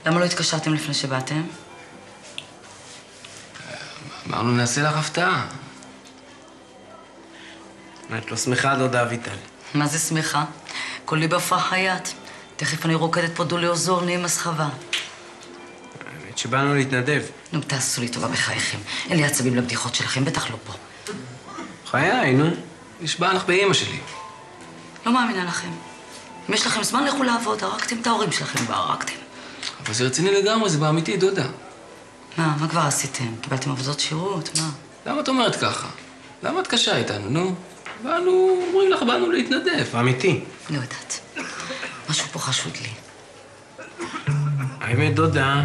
למה לא התקשרתם לפני שבאתם? אמרנו נעשה לך הפתעה. את לא שמחה, דודה אביטל? מה זה שמחה? כולי בהפרח חיית. תכף אני רוקדת פה דולי עוזור, נהיה מסחבה. האמת שבאנו להתנדב. נו, תעשו לי טובה בחייכם. אין לי עצבים לבדיחות שלכם, בטח לא פה. חיי, נו. נשבע לך באמא שלי. לא מאמינה לכם. אם יש לכם זמן, לכו לעבוד. הרגתם את ההורים שלכם והרגתם. אבל זה רציני לגמרי, זה באמיתי, דודה. מה כבר עשיתם? קיבלתם עבודות שירות? מה? למה את אומרת ככה? למה את קשה איתנו, נו? אומרים לך, באנו להתנדב. אמיתי. לא יודעת. משהו פה חשוד לי. האמת, דודה,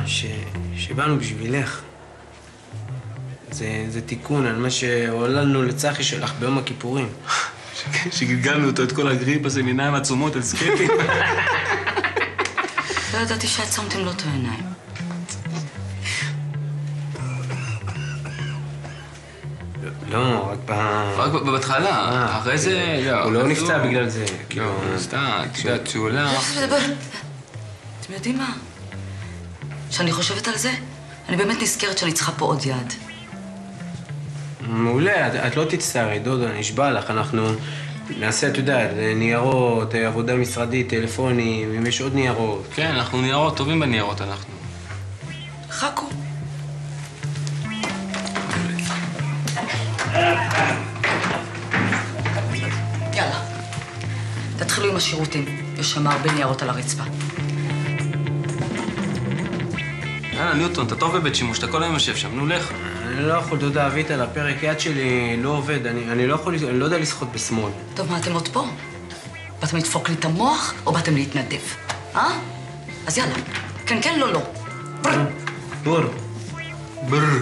שבאנו בשבילך. זה תיקון על מה שהוללנו לצחי שלך ביום הכיפורים. שגלגלנו אותו את כל הגריפ הזה, עיניים עצומות על סקייפים. לא ידעתי שעצמתם לו את העיניים. לא, רק בהתחלה. אחרי זה... הוא לא נפצע בגלל זה. לא, סתם, את יודעת שהוא הולך. אתם יודעים מה? כשאני חושבת על זה, אני באמת נזכרת שאני צריכה פה עוד יד. מעולה, את לא תצטערי, דודה, נשבע לך, אנחנו נעשה, את יודעת, ניירות, עבודה משרדית, טלפונים, אם יש עוד ניירות. כן, אנחנו ניירות, טובים בניירות אנחנו. חכו. יאללה, תתחילו עם השירותים. יש שם הרבה ניירות על הרצפה. יאללה, ניוטון, אתה טוב בבית שימוש, אתה כל היום יושב שם, נו, לך. אני לא יכול, דודה אביטל, הפרק יד שלי לא עובד, אני לא יכול, אני לא יודע לשחות בשמאל. טוב, מה, אתם עוד פה? באתם לדפוק לי את המוח, או באתם להתנדב? אז יאללה. כן, כן, לא, לא. בור. ברר.